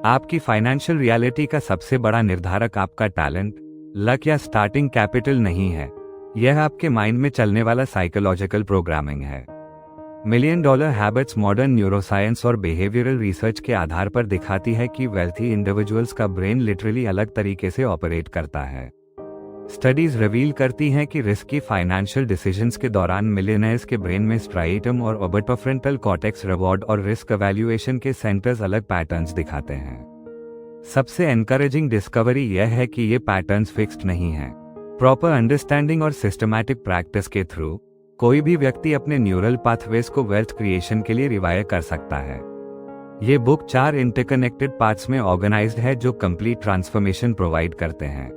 आपकी financial reality का सबसे बड़ा निर्धारक आपका टैलेंट, लक या स्टार्टिंग कैपिटल नहीं है, यह आपके माइंड में चलने वाला साइकोलॉजिकल प्रोग्रामिंग है। Million dollar habits modern neuroscience और बिहेवियरल रिसर्च के आधार पर दिखाती है कि वेल्थी इंडिविजुअल्स का ब्रेन लिटरली अलग तरीके से ऑपरेट करता है। स्टडीज रिवील करती हैं कि रिस्की फाइनेंशियल डिसीजंस के दौरान मिलियनेयर्स के ब्रेन में स्ट्राइटम और ऑर्बिटोफ्रंटल कॉर्टेक्स रिवॉर्ड और रिस्क एवेल्युएशन के सेंटर्स अलग पैटर्न्स दिखाते हैं। सबसे एनकरेजिंग डिस्कवरी यह है कि ये पैटर्न्स फिक्स्ड नहीं हैं। प्रॉपर अंडरस्टैंडिंग और सिस्टमैटिक प्रैक्टिस के थ्रू कोई भी व्यक्ति अपने न्यूरल पाथवेज को वेल्थ क्रिएशन के लिए रिवायर कर सकता है। ये बुक 4 इंटरकनेक्टेड पार्ट्स में ऑर्गेनाइज्ड है जो कंप्लीट ट्रांसफॉर्मेशन प्रोवाइड करते हैं।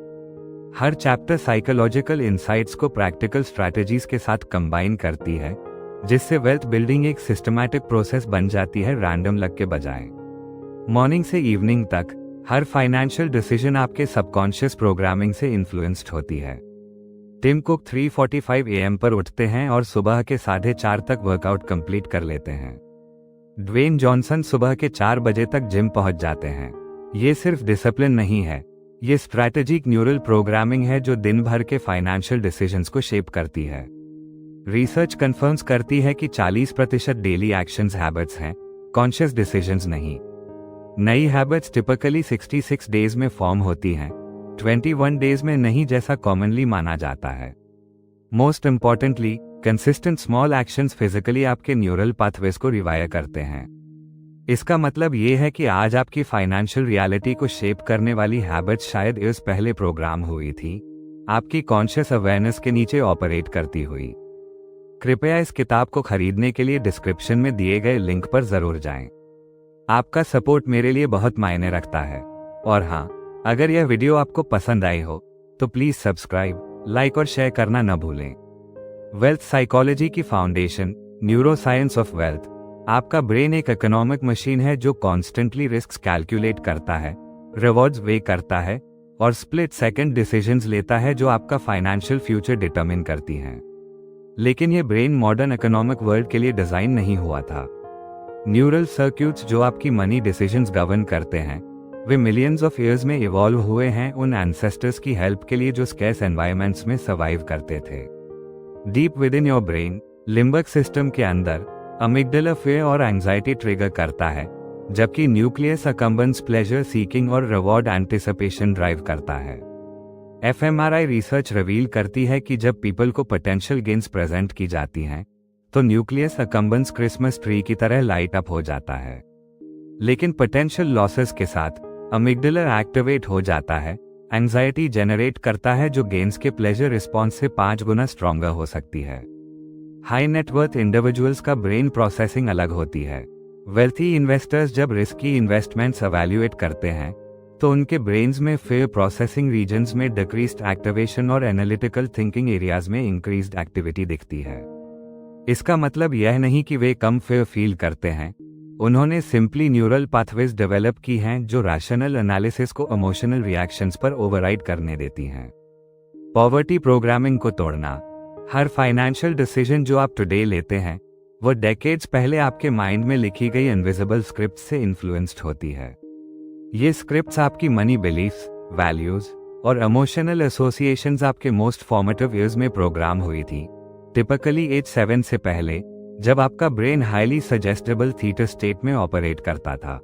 हर चैप्टर साइकोलॉजिकल इंसाइट्स को प्रैक्टिकल स्ट्रैटेजीज के साथ कंबाइन करती है, जिससे वेल्थ बिल्डिंग एक सिस्टमैटिक प्रोसेस बन जाती है रैंडम लक के बजाय। मॉर्निंग से इवनिंग तक हर फाइनेंशियल डिसीजन आपके सबकॉन्शियस प्रोग्रामिंग से इन्फ्लुएंस्ड होती है। टिम कुक 3:45 AM पर उठते हैं और सुबह के 4:30 तक वर्कआउट कंप्लीट कर लेते हैं। ड्वेन जॉनसन सुबह के 4 बजे तक जिम पहुंच जाते हैं। ये सिर्फ डिसिप्लिन नहीं है, ये स्ट्रैटेजिक न्यूरल प्रोग्रामिंग है जो दिन भर के फाइनेंशियल डिसीजंस को शेप करती है। रिसर्च कंफर्म्स करती है कि 40% डेली एक्शंस हैबिट्स हैं, कॉन्शियस डिसीजंस नहीं। नई हैबिट्स टिपिकली 66 डेज में फॉर्म होती हैं, 21 डेज में नहीं जैसा कॉमनली माना जाता है। Most importantly, consistent small actions physically आपके न्यूरल पाथवेज को रिवायर करते हैं। इसका मतलब ये है कि आज आपकी फाइनेंशियल रियलिटी को शेप करने वाली हैबिट्स शायद इस पहले प्रोग्राम हुई थी, आपकी कॉन्शियस अवेयरनेस के नीचे ऑपरेट करती हुई। कृपया इस किताब को खरीदने के लिए डिस्क्रिप्शन में दिए गए लिंक पर जरूर जाएं। आपका सपोर्ट मेरे लिए बहुत मायने रखता है। और हाँ, अगर यह वीडियो आपको पसंद आई हो तो प्लीज सब्सक्राइब, लाइक और शेयर करना न भूलें। वेल्थ साइकोलॉजी की फाउंडेशन, न्यूरोसाइंस ऑफ वेल्थ। आपका ब्रेन एक इकोनॉमिक मशीन है जो कॉन्स्टेंटली रिस्क कैलकुलेट करता है, रिवॉर्ड्स वे करता है और स्प्लिट सेकंड डिसीजंस लेता है जो आपका फाइनेंशियल फ्यूचर डिटरमिन करती हैं। लेकिन ये ब्रेन मॉडर्न इकोनॉमिक वर्ल्ड के लिए डिजाइन नहीं हुआ था। न्यूरल सर्क्यूट्स जो आपकी मनी डिसीजंस गवर्न करते हैं, वे मिलियंस ऑफ ईयर्स में इवॉल्व हुए हैं उन एंसेस्टर्स की हेल्प के लिए जो स्कैर्स एनवायरनमेंट्स में सर्वाइव करते थे। Deep with in your brain, limbic system के अंदर अमिगडाला फियर और एंजाइटी ट्रिगर करता है, जबकि न्यूक्लियस अकम्बेंस प्लेजर सीकिंग और रिवॉर्ड एंटिसिपेशन ड्राइव करता है। एफएमआरआई रिसर्च रिवील करती है कि जब पीपल को पोटेंशियल गेन्स प्रेजेंट की जाती हैं, तो न्यूक्लियस अकम्बेंस क्रिसमस ट्री की तरह लाइट अप हो जाता है। लेकिन पोटेंशियल लॉसेस के साथ अमिगडाला एक्टिवेट हो जाता है, एंजाइटी जनरेट करता है जो गेन्स के प्लेजर रिस्पॉन्स से 5 गुना स्ट्रॉन्गर हो सकती है। हाई नेटवर्थ इंडिविजुअल्स का ब्रेन प्रोसेसिंग अलग होती है। वेल्थी इन्वेस्टर्स जब रिस्की इन्वेस्टमेंट्स एवेल्युएट करते हैं तो उनके ब्रेन्स में फियर प्रोसेसिंग रीजन्स में डिक्रीज्ड एक्टिवेशन और एनालिटिकल थिंकिंग एरियाज में इंक्रीज्ड एक्टिविटी दिखती है। इसका मतलब यह नहीं कि वे कम फियर फील करते हैं, उन्होंने सिंपली न्यूरल पाथवेज डेवलप की हैं जो रैशनल एनालिसिस को इमोशनल रिएक्शंस पर ओवरराइड करने देती हैं। पॉवर्टी प्रोग्रामिंग को तोड़ना। हर फाइनेंशियल डिसीजन जो आप टुडे लेते हैं, वो डेकेड्स पहले आपके माइंड में लिखी गई इनविजिबल स्क्रिप्ट से इन्फ्लुएंस्ड होती है। ये स्क्रिप्ट्स आपकी मनी बिलीफ्स, वैल्यूज और इमोशनल एसोसिएशंस आपके मोस्ट फॉर्मेटिव ईयर्स में प्रोग्राम हुई थी, टिपिकली एज 7 से पहले, जब आपका brain highly suggestible theta state में ऑपरेट करता था।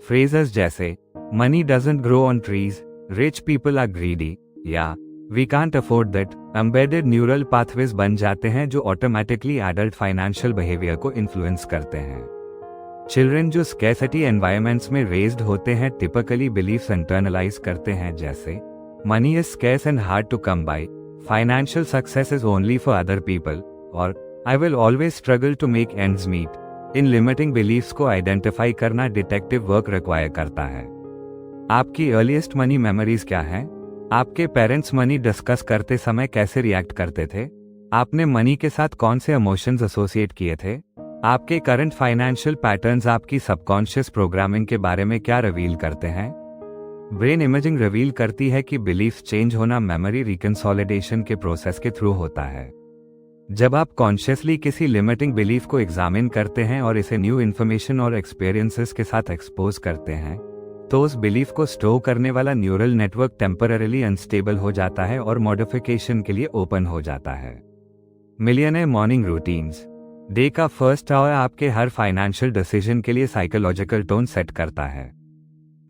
फ्रेजेस जैसे money doesn't grow on trees, rich people are greedy या we can't afford that embedded neural pathways बन जाते हैं जो ऑटोमेटिकली एडल्ट फाइनेंशियल बिहेवियर को इन्फ्लुएंस करते हैं। चिल्ड्रन जो स्कैर्सिटी एनवायरनमेंट्स में रेज्ड होते हैं टिपिकली बिलीफ्स इंटरनलाइज करते हैं जैसे money is scarce and hard to come by, financial success is only for other people और I will always struggle to make ends meet. इन लिमिटिंग बिलीफ्स को identify करना डिटेक्टिव वर्क रिक्वायर करता है। आपकी अर्लीस्ट मनी मेमोरीज क्या हैं? आपके पेरेंट्स मनी डिस्कस करते समय कैसे रिएक्ट करते थे? आपने मनी के साथ कौन से इमोशंस एसोसिएट किए थे? आपके करंट फाइनेंशियल पैटर्न्स आपकी सबकॉन्शियस प्रोग्रामिंग के बारे में क्या रिवील करते हैं? ब्रेन इमेजिंग रिवील करती है कि बिलीफ्स चेंज होना मेमोरी रिकंसोलिडेशन के प्रोसेस के थ्रू होता है। जब आप कॉन्शियसली किसी लिमिटिंग बिलीफ को एग्जामिन करते हैं और इसे न्यू इन्फॉर्मेशन और एक्सपीरियंसेस के साथ एक्सपोज करते हैं, तो उस बिलीफ को स्टोर करने वाला न्यूरल नेटवर्क टेम्पररीली अनस्टेबल हो जाता है और मॉडिफिकेशन के लिए ओपन हो जाता है। Millionaire morning routines. डे का फर्स्ट आवर आपके हर फाइनेंशियल डिसीजन के लिए साइकोलॉजिकल टोन सेट करता है।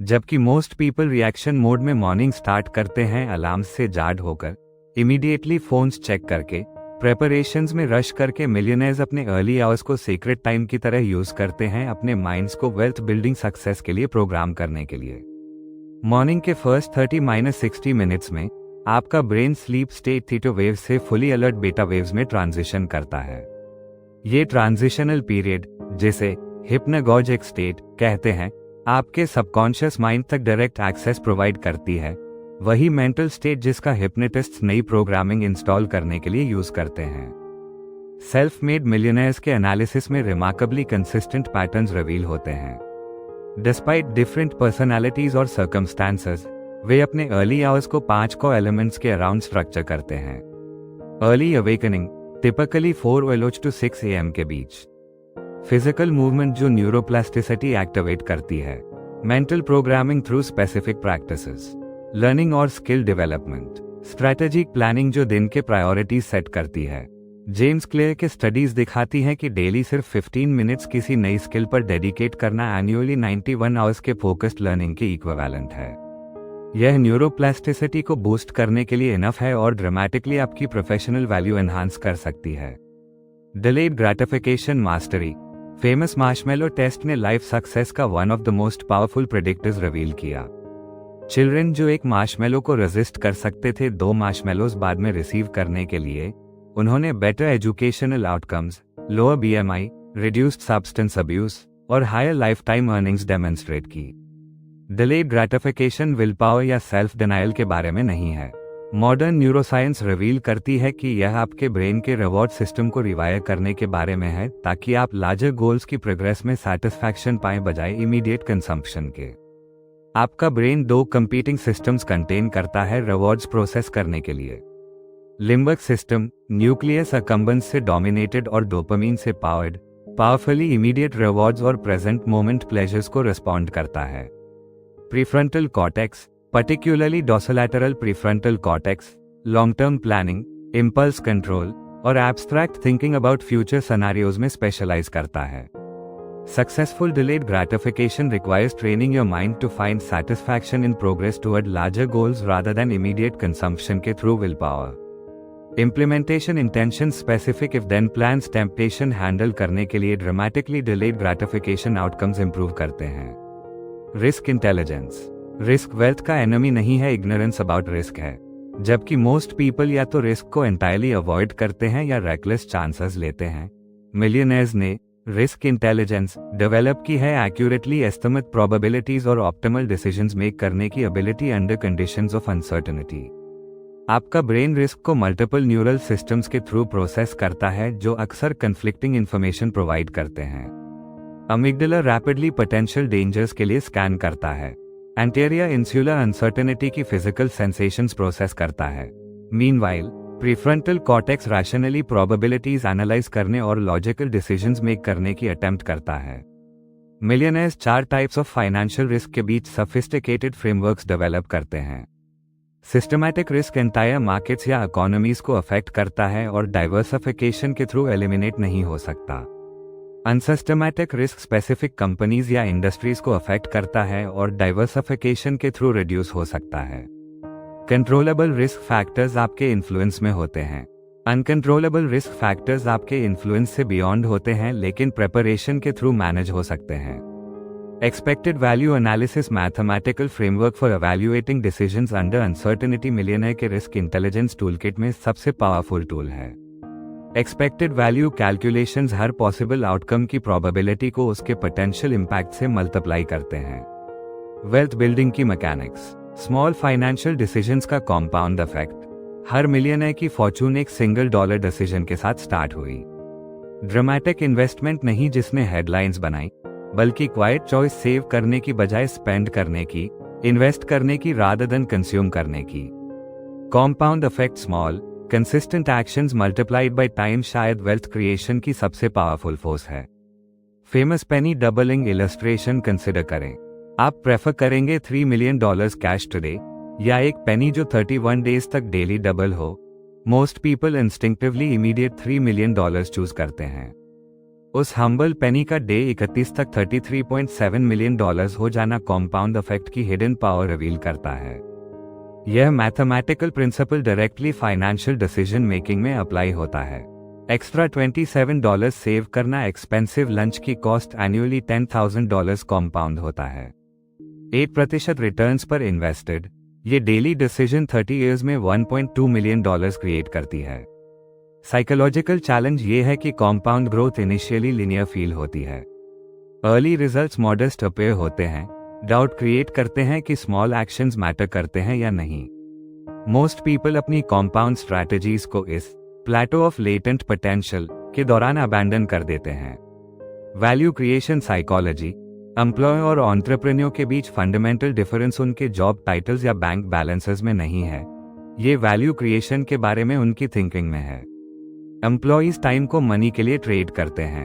जबकि मोस्ट पीपल रिएक्शन मोड में मॉर्निंग स्टार्ट करते हैं अलार्म से जाग होकर, इमीडिएटली फोन्स चेक करके, प्रेपरेशंस में रश करके, मिलियनेयर्स अपने अर्ली आवर्स को सीक्रेट टाइम की तरह यूज करते हैं अपने माइंड्स को वेल्थ बिल्डिंग सक्सेस के लिए प्रोग्राम करने के लिए। मॉर्निंग के फर्स्ट 30-60 मिनट्स में आपका brain sleep state theta wave से फुली अलर्ट बीटा वेव्स में ट्रांजिशन करता है। ये ट्रांजिशनल पीरियड, जिसे हिप्नागोजिक स्टेट कहते हैं, आपके सबकॉन्शियस माइंड तक डायरेक्ट एक्सेस प्रोवाइड करती है, वही मेंटल स्टेट जिसका हिप्नोटिस्ट्स नई प्रोग्रामिंग इंस्टॉल करने के लिए यूज करते हैं। सेल्फ मेड मिलियनेयर्स के एनालिसिस में रिमार्केबली कंसिस्टेंट पैटर्न्स रिवील होते हैं। डिस्पाइट डिफरेंट पर्सनालिटीज और सर्कमस्टांसेस, वे अपने अर्ली आवर्स को 5 को एलिमेंट्स के अराउंड स्ट्रक्चर करते हैं। Early awakening typically 4 to 6 AM के बीच। फिजिकल मूवमेंट जो न्यूरोप्लास्टिसिटी एक्टिवेट करती है। Mental programming through specific practices. Learning और स्किल डेवलपमेंट। स्ट्रैटेजिक प्लानिंग जो दिन के प्रायोरिटीज सेट करती है। जेम्स क्लियर के स्टडीज दिखाती हैं कि डेली सिर्फ 15 मिनट्स किसी नई स्किल पर डेडिकेट करना एनुअली 91 आवर्स के फोकस्ड लर्निंग के इक्विवेलेंट है। यह न्यूरोप्लास्टिसिटी को बूस्ट करने के लिए इनफ है और ड्रामेटिकली आपकी प्रोफेशनल वैल्यू एनहांस कर सकती है। Delayed gratification mastery. Famous marshmallow test ने लाइफ सक्सेस का one of the most powerful predictors reveal किया। चिल्ड्रन जो एक मार्शमेलो को रेजिस्ट कर सकते थे 2 मार्शमेलोज बाद में रिसीव करने के लिए, उन्होंने better educational outcomes, lower BMI, reduced substance abuse और higher life time earnings demonstrate की। डिलेड ग्रेटिफिकेशन विल पावर या सेल्फ डिनायल के बारे में नहीं है। मॉडर्न न्यूरोसाइंस रिवील करती है कि यह आपके ब्रेन के रिवॉर्ड सिस्टम को रिवायर करने के बारे में है, ताकि आप लार्जर गोल्स की प्रोग्रेस में सैटिस्फैक्शन पाएं बजाय इमीडिएट कंजम्पशन के। आपका ब्रेन 2 कंपीटिंग सिस्टम्स कंटेन करता है रिवॉर्ड्स प्रोसेस करने के लिए। लिम्बिक सिस्टम न्यूक्लियस अकम्बेंस से डोमिनेटेड और डोपामीन से पावर्ड, पावरफुली इमीडिएट रिवॉर्ड्स और प्रेजेंट मोमेंट प्लेजर्स को रिस्पॉन्ड करता है। Prefrontal cortex, particularly dorsolateral prefrontal cortex, long term planning, impulse control और abstract thinking about future scenarios में स्पेशलाइज करता है। Successful delayed gratification requires training your mind to find satisfaction in progress toward larger goals rather than immediate consumption के through willpower. Implementation intention specific if then plans temptation handle करने के लिए dramatically delayed gratification outcomes improve करते हैं। Risk intelligence. Risk wealth का enemy नहीं है, ignorance about risk है। जबकि most people या तो risk को entirely avoid करते हैं या reckless chances लेते हैं, millionaires ने रिस्क इंटेलिजेंस डेवलप की है एक्यूरेटली एस्टिमेट प्रोबेबिलिटीज और ऑप्टिमल डिसीजंस मेक करने की ability under conditions of uncertainty. आपका ब्रेन रिस्क को मल्टीपल न्यूरल सिस्टम्स के थ्रू प्रोसेस करता है जो अक्सर कंफ्लिक्टिंग इंफॉर्मेशन प्रोवाइड करते हैं। अमिगडाला रैपिडली पोटेंशियल डेंजर्स के लिए स्कैन करता है। एंटेरियर इंसुलर अनसर्टेनिटी की फिजिकल सेंसेशंस प्रोसेस करता है। Meanwhile prefrontal cortex rationally probabilities analyse करने और लॉजिकल डिसीजंस मेक करने की अटेम्प्ट करता है। Millionaires 4 types of financial risk के बीच सफिस्टिकेटेड फ्रेमवर्क्स डेवलप करते हैं। सिस्टमैटिक रिस्क एंटायर मार्केट्स या इकोनॉमीज को अफेक्ट करता है और डाइवर्सिफिकेशन के थ्रू एलिमिनेट नहीं हो सकता। अनसिस्टमैटिक रिस्क स्पेसिफिक कंपनीज या इंडस्ट्रीज को अफेक्ट करता है और डाइवर्सिफिकेशन के थ्रू रिड्यूस हो सकता है। कंट्रोलेबल रिस्क फैक्टर्स आपके इन्फ्लुएंस में होते हैं। अनकंट्रोलेबल रिस्क फैक्टर्स आपके इन्फ्लुएंस से बियॉन्ड होते हैं लेकिन प्रिपरेशन के थ्रू मैनेज हो सकते हैं। Expected value analysis mathematical framework for evaluating decisions under uncertainty millionaire के रिस्क इंटेलिजेंस टूलकिट में सबसे पावरफुल टूल है। एक्सपेक्टेड वैल्यू कैलकुलेशंस हर पॉसिबल आउटकम की प्रोबेबिलिटी को उसके पोटेंशियल इंपैक्ट से मल्टीप्लाई करते हैं। वेल्थ बिल्डिंग की मैकेनिक्स। स्मॉल फाइनेंशियल डिसीजंस का कॉम्पाउंड इफेक्ट। हर मिलियनेयर की फॉर्चून एक सिंगल डॉलर डिसीजन के साथ स्टार्ट हुई। ड्रामेटिक इन्वेस्टमेंट नहीं जिसने हेडलाइंस बनाई, बल्कि क्वाइट चॉइस सेव करने की बजाय स्पेंड करने की, इन्वेस्ट करने की रादर देन कंज्यूम करने की। Compound effect small consistent actions multiplied by time शायद वेल्थ क्रिएशन की सबसे पावरफुल फोर्स है। फेमस पेनी डबलिंग इलस्ट्रेशन कंसिडर करें। आप प्रेफर करेंगे $3 मिलियन कैश टुडे या एक पेनी जो 31 डेज तक डेली डबल हो? Most people instinctively immediate $3 million choose करते हैं। उस हम्बल पेनी का डे 31 तक $33.7 मिलियन हो जाना कॉम्पाउंड इफेक्ट की हिडन पावर रिवील करता है। यह mathematical principle directly financial decision making में अप्लाई होता है। एक्स्ट्रा $27 सेव करना एक्सपेंसिव लंच की कॉस्ट एनुअली $10,000 कॉम्पाउंड होता है। 8% रिटर्न्स पर इन्वेस्टेड ये डेली डिसीजन 30 इयर्स में $1.2 मिलियन क्रिएट करती है। साइकोलॉजिकल चैलेंज ये है कि compound growth initially linear feel होती है। अर्ली रिजल्ट्स मॉडेस्ट अपीयर होते हैं, डाउट क्रिएट करते हैं कि स्मॉल एक्शंस मैटर करते हैं या नहीं। मोस्ट पीपल अपनी कॉम्पाउंड स्ट्रैटेजीज को इस प्लेटो ऑफ लेटेंट पोटेंशियल के दौरान अबैंडन कर देते हैं। वैल्यू क्रिएशन साइकोलॉजी एम्प्लॉय और एंटरप्रेन्योर के बीच फंडामेंटल डिफरेंस उनके जॉब टाइटल्स या बैंक बैलेंसेस में नहीं है, ये वैल्यू क्रिएशन के बारे में उनकी थिंकिंग में है। एम्प्लॉइज टाइम को मनी के लिए ट्रेड करते हैं,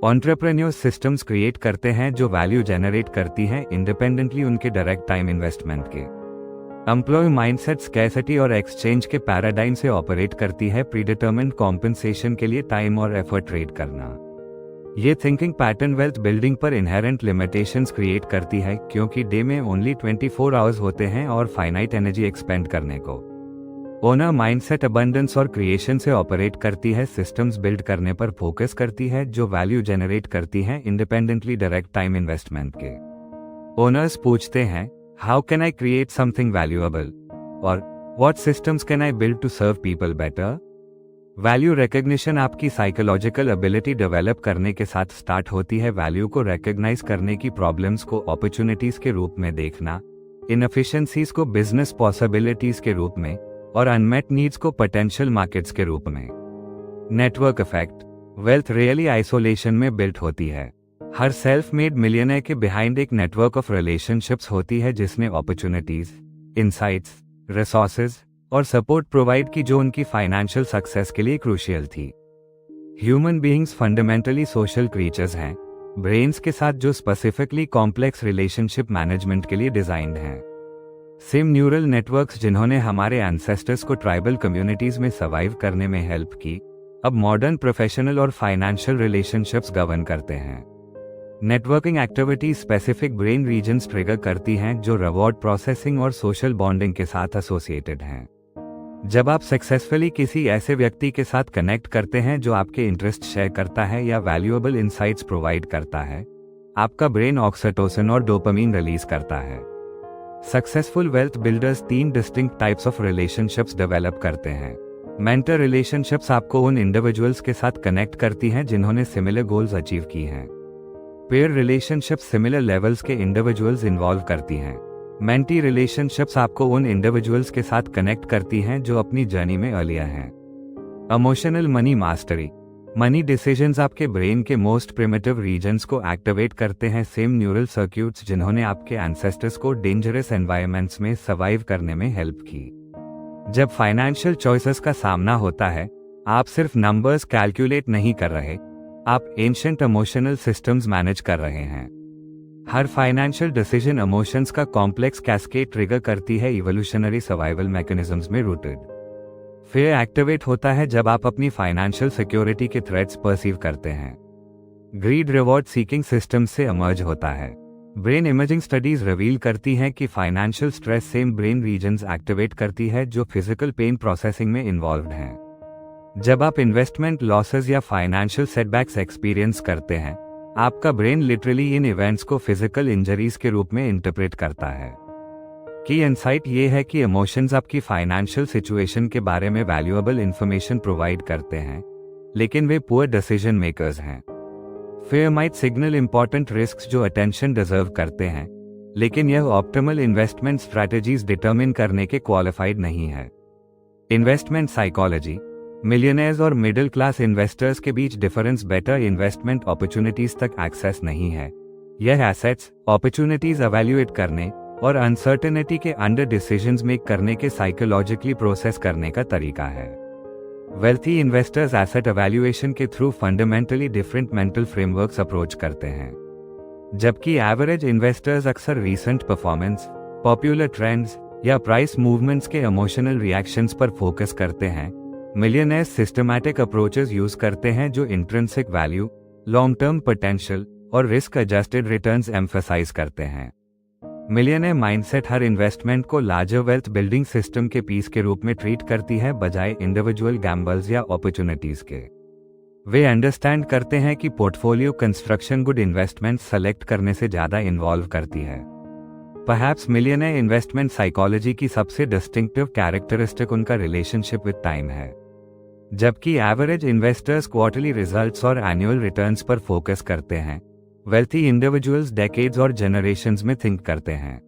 एंटरप्रेन्योर सिस्टम्स क्रिएट करते हैं जो वैल्यू जनरेट करती हैं इंडिपेंडेंटली उनके डायरेक्ट टाइम इन्वेस्टमेंट के। एम्प्लॉय माइंडसेट स्कैर्सिटी और एक्सचेंज के पैराडाइम से ऑपरेट करती है प्रीडिटरमिन्ड कॉम्पेंसेशन के लिए टाइम और एफर्ट ट्रेड करना। ये थिंकिंग पैटर्न वेल्थ बिल्डिंग पर इनहेरेंट लिमिटेशंस क्रिएट करती है क्योंकि डे में ओनली 24 आवर्स होते हैं और फाइनाइट एनर्जी एक्सपेंड करने को। ओनर माइंडसेट अबंडेंस और क्रिएशन से ऑपरेट करती है, सिस्टम्स बिल्ड करने पर फोकस करती है जो वैल्यू जनरेट करती हैं इंडिपेंडेंटली डायरेक्ट टाइम इन्वेस्टमेंट के। ओनर्स पूछते हैं how can I create something valuable और what systems can I build to serve people better. Value recognition आपकी साइकोलॉजिकल एबिलिटी डेवलप करने के साथ स्टार्ट होती है। वैल्यू को रिकग्नाइज करने की, प्रॉब्लम्स को अपॉर्चुनिटीज के रूप में देखना, इनएफिशिएंसीज को बिजनेस पॉसिबिलिटीज के रूप में और अनमेट नीड्स को पोटेंशियल मार्केट्स के रूप में। Network effect wealth really isolation में बिल्ट होती है। हर सेल्फ मेड मिलियनर के बिहाइंड एक नेटवर्क ऑफ रिलेशनशिप्स होती है जिसने अपॉर्चुनिटीज, इनसाइट्स, रिसोर्सेज और सपोर्ट प्रोवाइड की जो उनकी फाइनेंशियल सक्सेस के लिए क्रूशियल थी। Human beings fundamentally social creatures हैं, ब्रेन्स के साथ जो स्पेसिफिकली कॉम्प्लेक्स रिलेशनशिप मैनेजमेंट के लिए डिजाइंड हैं। सेम न्यूरल नेटवर्क्स जिन्होंने हमारे एंसेस्टर्स को ट्राइबल कम्युनिटीज में सर्वाइव करने में हेल्प की, अब मॉडर्न प्रोफेशनल और फाइनेंशियल रिलेशनशिप्स गवर्न करते हैं। Networking activities specific brain regions trigger करती हैं जो रिवॉर्ड प्रोसेसिंग और सोशल बॉन्डिंग के साथ एसोसिएटेड हैं। जब आप सक्सेसफुली किसी ऐसे व्यक्ति के साथ कनेक्ट करते हैं जो आपके इंटरेस्ट शेयर करता है या वैल्यूएबल इनसाइट्स प्रोवाइड करता है, आपका ब्रेन ऑक्सीटोसिन और डोपामीन रिलीज करता है। Successful wealth builders 3 distinct types of relationships develop करते हैं। मेंटर रिलेशनशिप्स आपको उन इंडिविजुअल्स के साथ कनेक्ट करती हैं जिन्होंने सिमिलर गोल्स अचीव की हैं। पेयर रिलेशनशिप्स सिमिलर लेवल्स के इंडिविजुअल्स इन्वॉल्व करती हैं। मेंटी रिलेशनशिप्स आपको उन इंडिविजुअल्स के साथ कनेक्ट करती हैं जो अपनी जर्नी में अर्लियर हैं। Emotional money mastery money decisions आपके ब्रेन के मोस्ट प्रिमिटिव रीजन्स को एक्टिवेट करते हैं। सेम न्यूरल सर्क्यूट्स जिन्होंने आपके एंसेस्टर्स को डेंजरस एनवायरनमेंट्स में सर्वाइव करने में हेल्प की। जब फाइनेंशियल चॉइसेस का सामना होता है, आप सिर्फ नंबर्स कैलकुलेट नहीं कर रहे, आप एंशिएंट इमोशनल सिस्टम्स मैनेज कर रहे हैं। हर फाइनेंशियल डिसीजन इमोशंस का कॉम्प्लेक्स कैस्केड ट्रिगर करती है, इवोल्यूशनरी सर्वाइवल मैकेनिज्म्स में रूटेड। फिर एक्टिवेट होता है जब आप अपनी फाइनेंशियल सिक्योरिटी के थ्रेट्स परसीव करते हैं। ग्रीड रिवॉर्ड सीकिंग सिस्टम से इमर्ज होता है। ब्रेन इमेजिंग स्टडीज रिवील करती हैं कि financial stress same brain regions activate करती है जो फिजिकल पेन प्रोसेसिंग में इन्वॉल्व्ड हैं। जब आप इन्वेस्टमेंट लॉसेस या फाइनेंशियल सेटबैक्स एक्सपीरियंस करते हैं, आपका ब्रेन लिटरली इन इवेंट्स को फिजिकल इंजरीज के रूप में इंटरप्रेट करता है। की इनसाइट ये है कि इमोशंस आपकी फाइनेंशियल सिचुएशन के बारे में वैल्यूएबल इंफॉर्मेशन प्रोवाइड करते हैं, लेकिन वे पुअर डिसीजन मेकर्स हैं। Fear might signal important risks जो अटेंशन डिजर्व करते हैं, लेकिन यह ऑप्टिमल इन्वेस्टमेंट स्ट्रैटेजीज डिटरमिन करने के क्वालिफाइड नहीं है। इन्वेस्टमेंट साइकोलॉजी मिलियनेयर्स और मिडिल क्लास इन्वेस्टर्स के बीच डिफरेंस बेटर इन्वेस्टमेंट अपॉर्चुनिटीज तक एक्सेस नहीं है। यह एसेट्स, अपॉर्चुनिटीज एवेल्युएट करने और अनसर्टेनिटी के अंडर डिसीजंस मेक करने के साइकोलॉजिकली प्रोसेस करने का तरीका है। वेल्थी इन्वेस्टर्स एसेट एवेल्युएशन के through fundamentally different mental frameworks approach करते हैं। जबकि एवरेज इन्वेस्टर्स अक्सर रीसेंट परफॉर्मेंस, पॉपुलर ट्रेंड्स या प्राइस मूवमेंट्स के इमोशनल रिएक्शंस पर फोकस करते हैं। मिलियनेयर्स सिस्टमैटिक अप्रोचेस यूज करते हैं जो intrinsic value, long term potential और रिस्क एडजस्टेड रिटर्न्स एम्फसाइज करते हैं। मिलियनेयर माइंडसेट हर इन्वेस्टमेंट को लार्जर वेल्थ बिल्डिंग सिस्टम के पीस के रूप में ट्रीट करती है, बजाय इंडिविजुअल गैम्बल्स या अपॉर्चुनिटीज के। वे अंडरस्टैंड करते हैं कि portfolio construction good investment select करने से ज्यादा इन्वॉल्व करती है। परहैप्स मिलियनेयर इन्वेस्टमेंट साइकोलॉजी की सबसे डिस्टिंक्टिव कैरेक्टरिस्टिक उनका रिलेशनशिप विद टाइम है। जबकि एवरेज इन्वेस्टर्स क्वार्टरली रिजल्ट्स और एनुअल रिटर्न्स पर फोकस करते हैं, वेल्थी इंडिविजुअल्स डेकेड्स और जनरेशंस में थिंक करते हैं।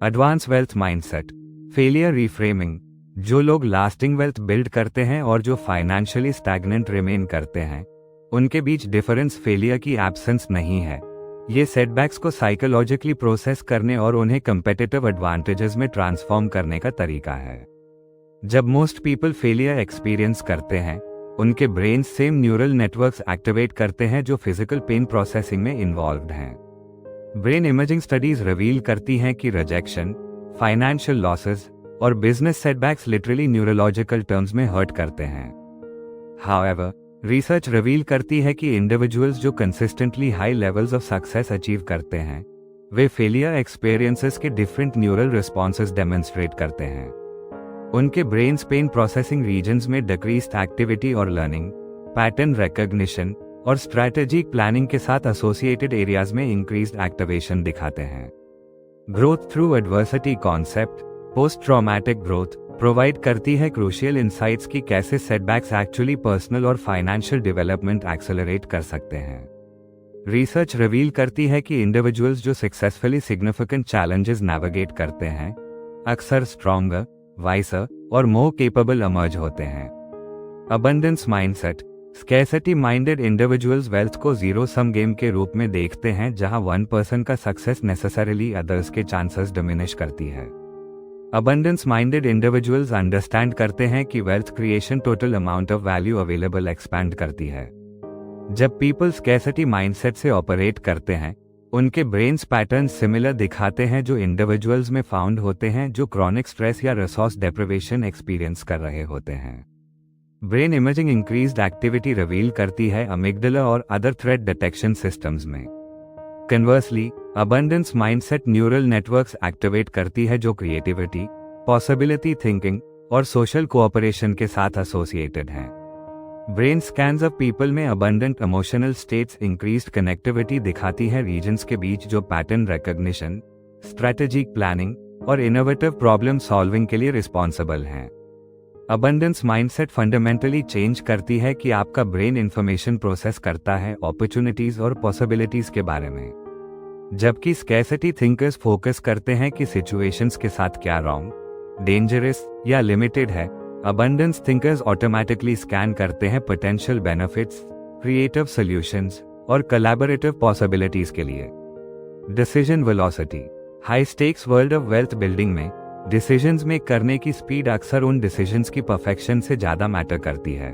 Advance wealth mindset, failure reframing, जो लोग लास्टिंग वेल्थ बिल्ड करते हैं और जो फाइनेंशियली स्टैग्नेंट रिमेन करते हैं, उनके बीच डिफरेंस फेलियर की एब्सेंस नहीं है। ये सेटबैक्स को साइकोलॉजिकली प्रोसेस करने और उन्हें कंपेटिटिव एडवांटेजेस में ट्रांसफॉर्म करने का तरीका है। जब मोस्ट पीपल फेलियर एक्सपीरियंस करते हैं, उनके brain same neural networks activate करते हैं जो फिजिकल पेन प्रोसेसिंग में इन्वॉल्व्ड हैं। ब्रेन इमेजिंग स्टडीज रिवील करती हैं कि रिजेक्शन, फाइनेंशियल लॉसेस और business setbacks literally neurological terms में हर्ट करते हैं। हाउएवर, रिसर्च रिवील करती है कि इंडिविजुअल्स जो consistently high levels of success achieve करते हैं, वे फेलियर एक्सपीरियंसेस के डिफरेंट न्यूरल रिस्पॉन्सेस डेमोन्स्ट्रेट करते हैं। उनके ब्रेन पेन प्रोसेसिंग रीजन्स में डिक्रीज्ड एक्टिविटी और लर्निंग, पैटर्न रिकॉग्निशन और स्ट्रैटेजिक प्लानिंग के साथ एसोसिएटेड एरियाज में इंक्रीज्ड एक्टिवेशन दिखाते हैं। Growth through adversity concept, post traumatic growth, provide करती है क्रूशियल इंसाइट्स कि कैसे सेटबैक्स एक्चुअली पर्सनल और फाइनेंशियल डेवलपमेंट एक्सेलरेट कर सकते हैं। रिसर्च रिवील करती है कि इंडिविजुअल्स जो सक्सेसफुली सिग्निफिकेंट चैलेंजेस नेविगेट करते हैं, अक्सर स्ट्रॉन्गर, वाइसर और मोर केपेबल इमर्ज होते हैं। Abundance mindset, scarcity minded individuals wealth को जीरो सम गेम के रूप में देखते हैं, जहां वन पर्सन का सक्सेस नेसेसरीली अदर्स के चांसेस डिमिनिश करती है। अबंडेंस माइंडेड इंडिविजुअल्स अंडरस्टैंड करते हैं कि wealth creation total amount of value available expand करती है। जब पीपल स्कैर्सिटी माइंडसेट से ऑपरेट करते हैं, उनके ब्रेन्स पैटर्न सिमिलर दिखाते हैं जो इंडिविजुअल्स में फाउंड होते हैं जो क्रॉनिक स्ट्रेस या रिसोर्स डेप्रिवेशन एक्सपीरियंस कर रहे होते हैं। Brain imaging increased activity reveal करती है अमिगडाला और अदर थ्रेट डिटेक्शन सिस्टम्स में। Conversely, abundance mindset neural networks activate करती है जो क्रिएटिविटी, पॉसिबिलिटी थिंकिंग और सोशल कोऑपरेशन के साथ एसोसिएटेड हैं। ब्रेन स्कैन्स ऑफ पीपल में abundant emotional states increased connectivity दिखाती है रीजन्स के बीच जो पैटर्न रिकॉग्निशन, स्ट्रैटेजिक प्लानिंग और इनोवेटिव प्रॉब्लम सॉल्विंग के लिए रिस्पॉन्सिबल हैं। अबंडेंस माइंडसेट फंडामेंटली चेंज करती है कि आपका ब्रेन इंफॉर्मेशन प्रोसेस करता है अपॉर्चुनिटीज और पॉसिबिलिटीज के बारे में, जबकि स्कैर्सिटी थिंकर्स फोकस करते हैं कि सिचुएशंस के साथ क्या रॉन्ग, डेंजरस या लिमिटेड है। अबंडेंस थिंकर्स ऑटोमेटिकली स्कैन करते हैं पोटेंशियल बेनिफिट्स, क्रिएटिव सॉल्यूशंस और कोलैबोरेटिव पॉसिबिलिटीज के लिए। Decision velocity, high stakes world of wealth building में डिसीजंस मेक करने की स्पीड अक्सर उन डिसीजंस की परफेक्शन से ज्यादा मैटर करती है।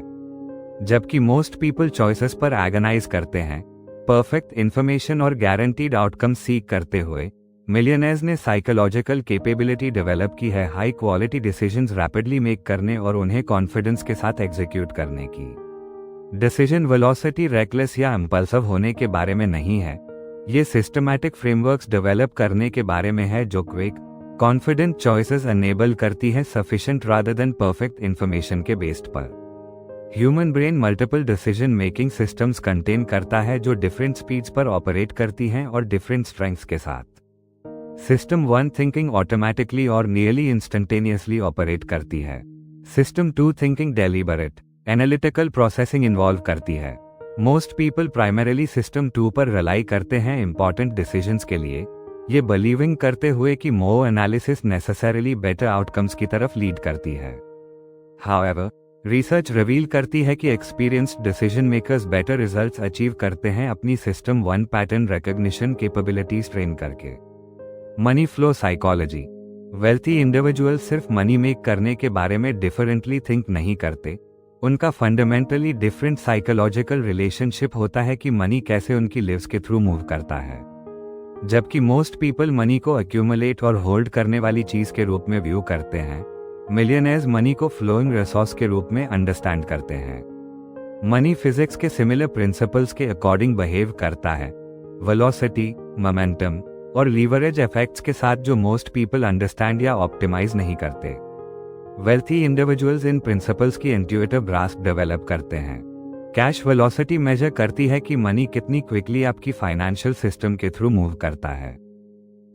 जबकि मोस्ट पीपल चॉइसेस पर एगनाइज करते हैं, परफेक्ट इंफॉर्मेशन और गारंटीड आउटकम सीख करते हुए मिलियनेयर्स ने साइकोलॉजिकल कैपेबिलिटी डेवलप की है high quality decisions rapidly make करने और उन्हें कॉन्फिडेंस के साथ एग्जीक्यूट करने की। डिसीजन वेलोसिटी रेकलेस या इंपल्सिव होने के बारे में नहीं है, ये सिस्टमैटिक फ्रेमवर्क्स डेवलप करने के बारे में है जो क्विक, कॉन्फिडेंट चॉइसेस एनेबल करती है sufficient rather than perfect information के बेस्ड पर। Human brain multiple decision making systems contain करता है जो डिफरेंट स्पीड्स पर ऑपरेट करती हैं और डिफरेंट स्ट्रेंथ्स के साथ। सिस्टम 1 थिंकिंग ऑटोमेटिकली और नियरली इंस्टेंटेनियसली ऑपरेट करती है। System 2 thinking deliberate, analytical processing involve करती है। मोस्ट पीपल प्राइमरीली सिस्टम 2 पर रिलाई करते हैं इंपॉर्टेंट डिसीजंस के लिए, ये बिलीविंग करते हुए कि मोर एनालिसिस नेसेसरीली बेटर आउटकम्स की तरफ लीड करती है। हाउएवर, रिसर्च रिवील करती है कि experienced decision makers better results achieve करते हैं अपनी system 1 pattern recognition capabilities train करके। Money flow psychology, wealthy individual सिर्फ मनी मेक करने के बारे में डिफरेंटली थिंक नहीं करते, उनका फंडामेंटली डिफरेंट साइकोलॉजिकल रिलेशनशिप होता है कि मनी कैसे उनकी लिव्स के थ्रू मूव करता है। जबकि मोस्ट पीपल मनी को एक्यूमुलेट और होल्ड करने वाली चीज के रूप में व्यू करते हैं, मिलियनेयर्स मनी को फ्लोइंग रिसोर्स के रूप में अंडरस्टैंड करते हैं। मनी फिजिक्स के सिमिलर प्रिंसिपल्स के अकॉर्डिंग बिहेव करता है, वेलोसिटी, मोमेंटम और लीवरेज इफेक्ट्स के साथ, जो मोस्ट पीपल अंडरस्टैंड या ऑप्टिमाइज नहीं करते। वेल्थी इंडिविजुअल्स इन प्रिंसिपल्स की इंट्यूटिव ग्रास्प डेवलप करते हैं। कैश वेलोसिटी मेजर करती है कि मनी कितनी क्विकली आपकी फाइनेंशियल सिस्टम के थ्रू मूव करता है।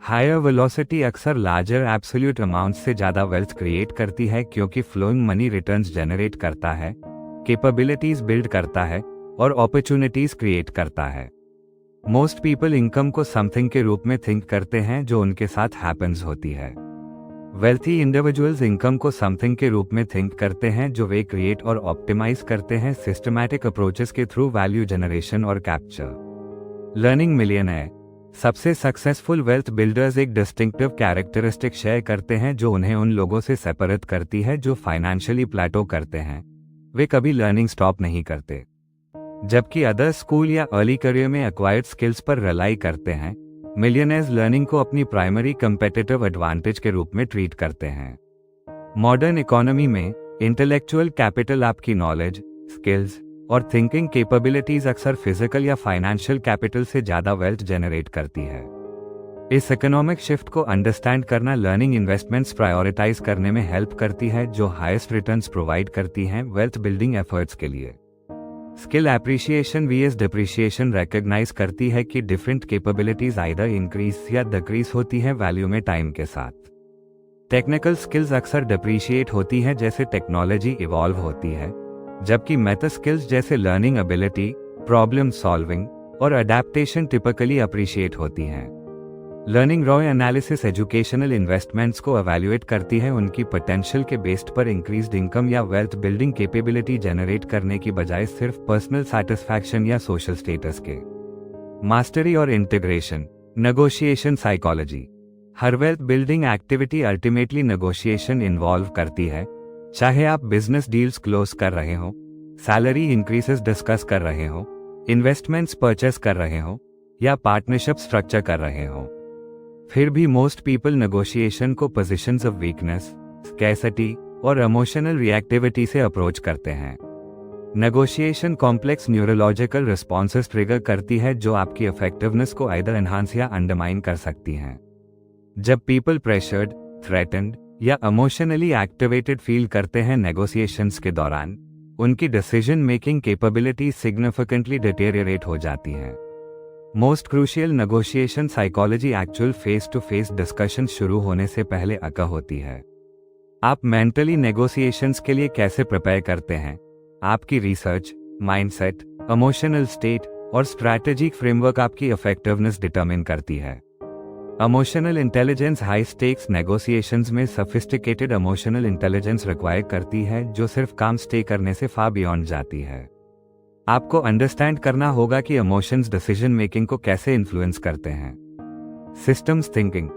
हायर वेलोसिटी अक्सर लार्जर एब्सोल्यूट अमाउंट से ज़्यादा वेल्थ क्रिएट करती है, क्योंकि फ्लोइंग मनी रिटर्न्स जनरेट करता है, कैपेबिलिटीज बिल्ड करता है और अपॉर्चुनिटीज क्रिएट करता है। मोस्ट पीपल इनकम को समथिंग के रूप में थिंक करते हैं जो उनके साथ हैपेंस होती है। वेल्थी इंडिविजुअल्स इनकम को समथिंग के रूप में थिंक करते हैं जो वे क्रिएट और ऑप्टिमाइज करते हैं सिस्टमैटिक अप्रोचेस के थ्रू वैल्यू जनरेशन और कैप्चर। लर्निंग मिलियनेयर सबसे सक्सेसफुल वेल्थ बिल्डर्स एक डिस्टिंक्टिव कैरेक्टरिस्टिक शेयर करते हैं जो उन्हें उन लोगों से सेपरेट करती है जो फाइनेंशियली प्लेटो करते हैं। वे कभी लर्निंग स्टॉप नहीं करते। जबकि अदर स्कूल या अर्ली करियर में एक्वायर्ड स्किल्स पर रिलाई करते हैं, मिलियनेयर्स लर्निंग को अपनी प्राइमरी कंपेटिटिव एडवांटेज के रूप में ट्रीट करते हैं। मॉडर्न इकोनॉमी में इंटेलेक्चुअल कैपिटल आपकी नॉलेज, स्किल्स और थिंकिंग कैपेबिलिटीज अक्सर फिजिकल या फाइनेंशियल कैपिटल से ज्यादा वेल्थ जनरेट करती है। इस इकोनॉमिक शिफ्ट को अंडरस्टैंड करना लर्निंग इन्वेस्टमेंट्स प्रायोरिटाइज करने में हेल्प करती है जो हाईएस्ट रिटर्न्स प्रोवाइड करती हैं वेल्थ बिल्डिंग एफर्ट्स के लिए। Skill appreciation vs depreciation recognize करती है कि डिफरेंट कैपेबिलिटीज आइदर इंक्रीज या डिक्रीज होती हैं वैल्यू में टाइम के साथ। टेक्निकल स्किल्स अक्सर डिप्रिशिएट होती हैं जैसे टेक्नोलॉजी इवॉल्व होती है, जबकि मेथा स्किल्स जैसे लर्निंग एबिलिटी, प्रॉब्लम सॉल्विंग और अडेप्टेशन टिपिकली अप्रिशिएट होती हैं। Learning ROI analysis educational investments को एवेल्युएट करती है उनकी पोटेंशियल के बेस्ड पर इंक्रीज्ड इनकम या वेल्थ बिल्डिंग कैपेबिलिटी जनरेट करने की बजाय सिर्फ पर्सनल सैटिस्फैक्शन या सोशल स्टेटस के। मास्टरी और इंटीग्रेशन नेगोशिएशन साइकोलॉजी हर wealth building activity ultimately negotiation involve करती है, चाहे आप बिजनेस डील्स क्लोज कर रहे हो, सैलरी इंक्रीजेस डिस्कस कर रहे हो, इन्वेस्टमेंट्स परचेस कर रहे हो या पार्टनरशिप स्ट्रक्चर कर रहे हो। फिर भी मोस्ट पीपल नेगोशिएशन को पोजीशंस ऑफ वीकनेस, स्कैर्सिटी और इमोशनल रिएक्टिविटी से अप्रोच करते हैं। Negotiation complex neurological responses trigger करती है जो आपकी इफेक्टिवनेस को आइदर एनहांस या अंडरमाइन कर सकती हैं। जब पीपल प्रेशर्ड, थ्रेटन्ड या इमोशनली एक्टिवेटेड फील करते हैं नेगोशिएशंस के दौरान, उनकी decision making capability significantly deteriorate हो जाती है। Most crucial negotiation psychology actual face to face discussion शुरू होने से पहले अका होती है। आप मेंटली नेगोशिएशंस के लिए कैसे प्रिपेयर करते हैं? आपकी रिसर्च, माइंडसेट, इमोशनल स्टेट और स्ट्रैटेजिक फ्रेमवर्क आपकी इफेक्टिवनेस डिटरमिन करती है। Emotional intelligence high stakes negotiations में सोफिस्टिकेटेड इमोशनल इंटेलिजेंस रिक्वायर करती है जो सिर्फ काम स्टे करने से फार बियॉन्ड जाती है। आपको अंडरस्टैंड करना होगा कि इमोशंस डिसीजन मेकिंग को कैसे इन्फ्लुएंस करते हैं। सिस्टम्स थिंकिंग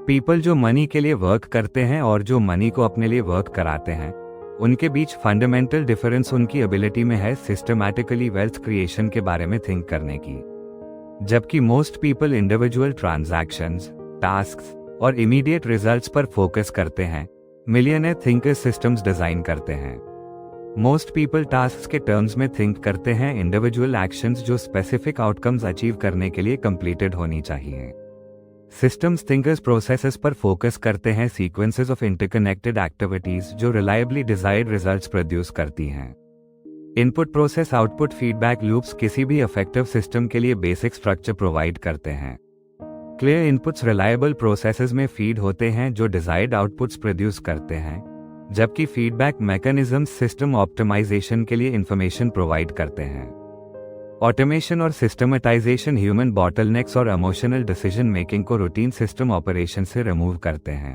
पीपल जो मनी के लिए वर्क करते हैं और जो मनी को अपने लिए वर्क कराते हैं, उनके बीच फंडामेंटल डिफरेंस उनकी एबिलिटी में है सिस्टमैटिकली वेल्थ क्रिएशन के बारे में थिंक करने की। जबकि most people individual transactions, tasks और इमीडिएट रिजल्ट्स पर फोकस करते हैं, मिलियनेयर थिंकर्स सिस्टम्स डिजाइन करते हैं। मोस्ट पीपल टास्क्स के टर्म्स में थिंक करते हैं इंडिविजुअल एक्शंस जो स्पेसिफिक आउटकम्स अचीव करने के लिए कंप्लीटेड होनी चाहिए। सिस्टम्स थिंकर्स प्रोसेसेस पर फोकस करते हैं सीक्वेंसेस ऑफ इंटरकनेक्टेड एक्टिविटीज जो रिलायबली डिजायर्ड रिजल्ट्स प्रोड्यूस करती हैं। Input process output feedback loops किसी भी इफेक्टिव सिस्टम के लिए बेसिक स्ट्रक्चर प्रोवाइड करते हैं। क्लियर इनपुट्स रिलायबल प्रोसेसेस में फीड होते हैं जो डिजायर्ड आउटपुट्स प्रोड्यूस करते हैं, जबकि फीडबैक मैकेनिज्म्स सिस्टम ऑप्टिमाइजेशन के लिए इंफॉर्मेशन प्रोवाइड करते हैं। ऑटोमेशन और सिस्टमेटाइजेशन ह्यूमन बॉटलनेक्स और इमोशनल डिसीजन मेकिंग को रूटीन सिस्टम ऑपरेशन से रिमूव करते हैं।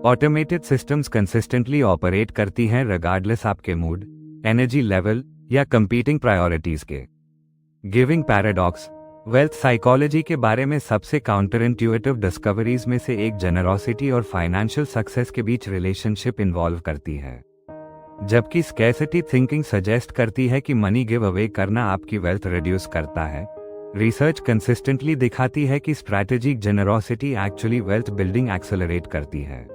ऑटोमेटेड सिस्टम्स कंसिस्टेंटली ऑपरेट करती हैं रिगार्डलेस आपके मूड, एनर्जी लेवल या कंपीटिंग प्रायोरिटीज के। गिविंग पैराडॉक्स वेल्थ साइकोलॉजी के बारे में सबसे काउंटर इंट्यूटिव डिस्कवरीज में से एक जेनरोसिटी और फाइनेंशियल सक्सेस के बीच रिलेशनशिप इन्वॉल्व करती है। जबकि स्कैर्सिटी थिंकिंग सजेस्ट करती है कि मनी गिव अवे करना आपकी वेल्थ रिड्यूस करता है, रिसर्च कंसिस्टेंटली दिखाती है कि strategic generosity actually wealth building accelerate करती है।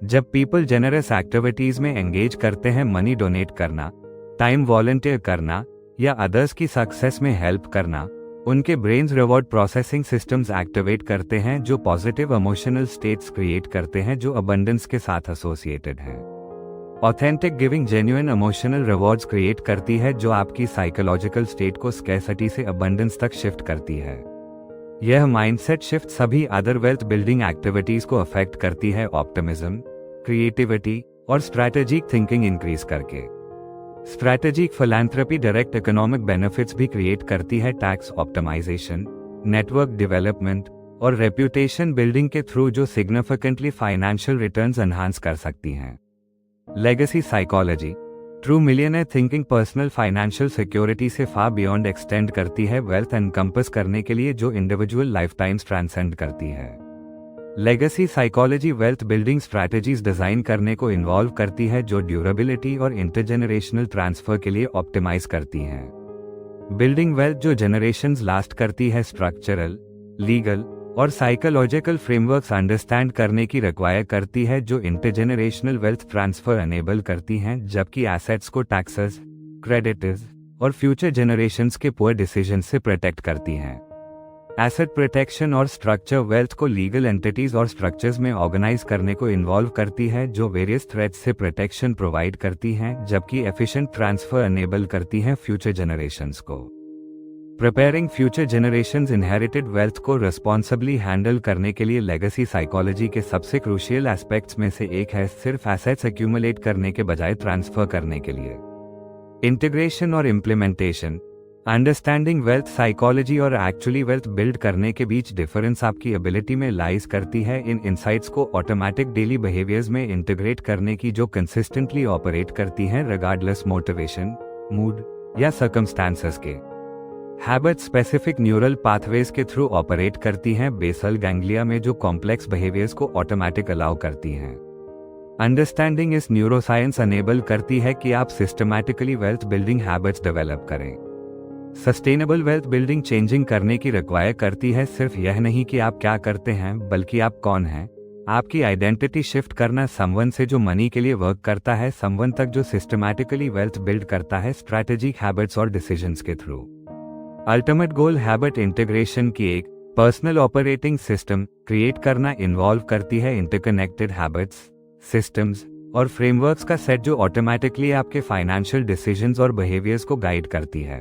जब पीपल जेनरस एक्टिविटीज में एंगेज करते हैं, मनी डोनेट करना, टाइम वॉलंटियर करना या अदर्स की सक्सेस में हेल्प करना, उनके brains reward processing systems activate करते हैं जो पॉजिटिव इमोशनल स्टेट्स क्रिएट करते हैं जो अबंडेंस के साथ एसोसिएटेड हैं। Authentic giving genuine emotional rewards create करती है जो आपकी साइकोलॉजिकल स्टेट को स्कैर्सिटी से अबंडेंस तक शिफ्ट करती है। यह माइंडसेट शिफ्ट सभी अदर वेल्थ बिल्डिंग एक्टिविटीज को अफेक्ट करती है, ऑप्टिमिज्म, क्रिएटिविटी और स्ट्रैटेजिक थिंकिंग इंक्रीज करके। Strategic philanthropy direct economic benefits भी क्रिएट करती है, टैक्स ऑप्टिमाइजेशन, नेटवर्क डेवलपमेंट और रेप्यूटेशन बिल्डिंग के थ्रू जो सिग्निफिकेंटली फाइनेंशियल रिटर्न्स एनहांस कर सकती हैं। Legacy psychology true millionaire thinking personal financial security से फार बियॉन्ड एक्सटेंड करती है, वेल्थ एनकम्पस करने के लिए जो इंडिविजुअल लाइफ टाइम्स ट्रांसेंड करती है। Legacy psychology wealth building strategies design करने को इन्वॉल्व करती है जो ड्यूरेबिलिटी और इंटरजेनरेशनल ट्रांसफर के लिए ऑप्टिमाइज करती हैं। बिल्डिंग वेल्थ जो जनरेशंस लास्ट करती है, स्ट्रक्चरल, लीगल और साइकोलॉजिकल फ्रेमवर्क्स अंडरस्टैंड करने की रिक्वायर करती है जो इंटरजेनरेशनल वेल्थ ट्रांसफर एनेबल करती हैं, जबकि एसेट्स को टैक्सेस, क्रेडिटर्स और फ्यूचर जनरेशंस के पुअर डिसीजन से प्रोटेक्ट करती हैं। एसेट प्रोटेक्शन और स्ट्रक्चर वेल्थ को लीगल एंटिटीज और स्ट्रक्चर्स में ऑर्गेनाइज करने को इन्वॉल्व करती है जो वेरियस थ्रेट्स से प्रोटेक्शन प्रोवाइड करती हैं, जबकि एफिशिएंट ट्रांसफर एनेबल करती हैं फ्यूचर जनरेशंस को। Preparing future generations inherited wealth को रिस्पॉन्सिबली हैंडल करने के लिए लेगेसी साइकोलॉजी के सबसे क्रूशियल एस्पेक्ट्स में से एक है सिर्फ एसेट्स एक्यूमुलेट करने के बजाय ट्रांसफर करने के लिए। इंटीग्रेशन और इम्प्लीमेंटेशन अंडरस्टैंडिंग वेल्थ साइकोलॉजी और एक्चुअली वेल्थ बिल्ड करने के बीच डिफरेंस आपकी एबिलिटी में लाइज करती है इन इनसाइट्स को ऑटोमेटिक डेली बिहेवियर्स में इंटीग्रेट करने की जो कंसिस्टेंटली ऑपरेट करती हैं रिगार्डलेस मोटिवेशन, मूड या सर्कमस्टांसेस के। हैबिट स्पेसिफिक न्यूरल पाथवेज के थ्रू ऑपरेट करती हैं बेसल गैंग्लिया में जो कॉम्प्लेक्स बिहेवियर्स को ऑटोमेटिक अलाउ करती हैं। अंडरस्टैंडिंग इस न्यूरोसाइंस अनेबल करती है कि आप systematically wealth building habits develop करें। सस्टेनेबल वेल्थ बिल्डिंग चेंजिंग करने की रिक्वायर करती है सिर्फ यह नहीं कि आप क्या करते हैं बल्कि आप कौन हैं। आपकी आइडेंटिटी शिफ्ट करना समवन से जो मनी के लिए वर्क करता है समवन तक जो सिस्टमैटिकली वेल्थ बिल्ड करता है स्ट्रैटेजिक हैबिट्स और डिसीजंस के through. Ultimate goal habit integration की एक पर्सनल ऑपरेटिंग सिस्टम क्रिएट करना इन्वॉल्व करती है इंटरकनेक्टेड हैबिट्स, सिस्टम्स और फ्रेमवर्क्स का सेट जो ऑटोमेटिकली आपके फाइनेंशियल डिसीजंस और बिहेवियर्स को गाइड करती है।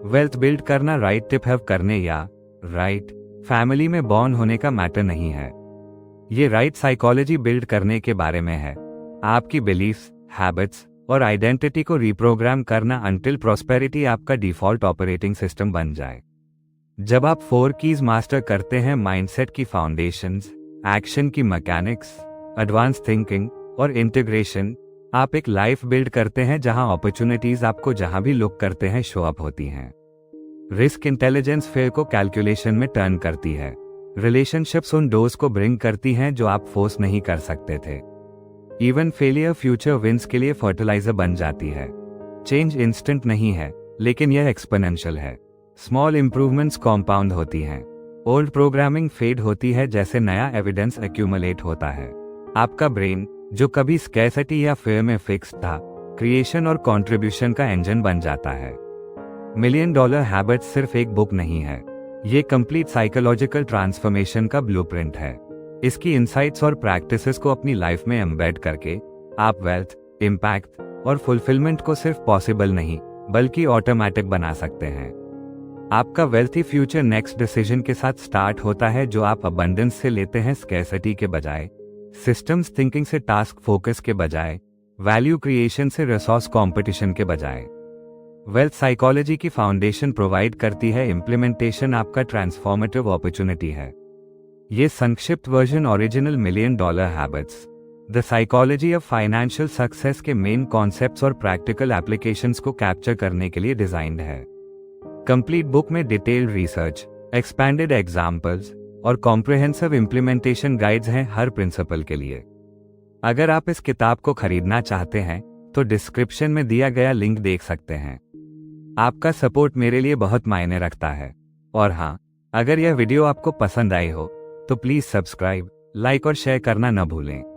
वेल्थ बिल्ड करना राइट टिप हैव करने या राइट फैमिली में बॉर्न होने का मैटर नहीं है। ये राइट साइकोलॉजी बिल्ड करने के बारे में है। आपकी बिलीफ्स, हैबिट्स और आइडेंटिटी को रिप्रोग्राम करना अंटिल प्रॉस्पेरिटी आपका डिफॉल्ट ऑपरेटिंग सिस्टम बन जाए। जब आप 4 कीज मास्टर करते हैं, माइंडसेट की फाउंडेशंस, एक्शन की मैकेनिक्स, एडवांस थिंकिंग और इंटीग्रेशन, आप एक लाइफ बिल्ड करते हैं जहां अपॉर्चुनिटीज आपको जहां भी लुक करते हैं शो अप होती हैं। रिस्क इंटेलिजेंस फेयर को कैलकुलेशन में टर्न करती है। रिलेशनशिप्स उन डोज को ब्रिंग करती हैं जो आप फोर्स नहीं कर सकते थे। इवन फेलियर फ्यूचर विंस के लिए फर्टिलाइजर बन जाती है। चेंज इंस्टेंट नहीं है लेकिन यह एक्सपोनेंशियल है। स्मॉल इंप्रूवमेंट्स कॉम्पाउंड होती हैं। ओल्ड प्रोग्रामिंग फेड होती है जैसे नया एविडेंस एक्यूमुलेट होता है। आपका ब्रेन जो कभी स्कैर्सिटी या फेयर में फिक्स था, क्रिएशन और कंट्रीब्यूशन का इंजन बन जाता है। $1 मिलियन हैबिट्स सिर्फ एक बुक नहीं है, ये कंप्लीट साइकोलॉजिकल ट्रांसफॉर्मेशन का ब्लूप्रिंट है। इसकी इनसाइट्स और प्रैक्टिसेस को अपनी लाइफ में एम्बेड करके आप वेल्थ, इम्पैक्ट और फुलफिलमेंट को सिर्फ पॉसिबल नहीं बल्कि ऑटोमेटिक बना सकते हैं। आपका वेल्थी फ्यूचर नेक्स्ट डिसीजन के साथ स्टार्ट होता है जो आप अबंडेंस से लेते हैं, स्कैर्सिटी के बजाय, सिस्टम्स थिंकिंग से टास्क फोकस के बजाय, वैल्यू क्रिएशन से रिसोर्स कंपटीशन के बजाय। वेल्थ साइकोलॉजी की फाउंडेशन प्रोवाइड करती है, इम्प्लीमेंटेशन आपका ट्रांसफॉर्मेटिव अपॉर्चुनिटी है। ये संक्षिप्त version original $1 million habits, the psychology of financial success के मेन कॉन्सेप्ट्स और प्रैक्टिकल एप्लीकेशंस को कैप्चर करने के लिए डिजाइन्ड है। कंप्लीट बुक में डिटेल्ड रिसर्च, एक्सपैंडेड एग्जाम्पल्स और कॉम्प्रिहेंसिव इम्प्लीमेंटेशन गाइड्स हैं हर प्रिंसिपल के लिए। अगर आप इस किताब को खरीदना चाहते हैं तो डिस्क्रिप्शन में दिया गया लिंक देख सकते हैं। आपका सपोर्ट मेरे लिए बहुत मायने रखता है। और हाँ, अगर यह वीडियो आपको पसंद आई हो तो प्लीज़ सब्सक्राइब, लाइक और शेयर करना न भूलें।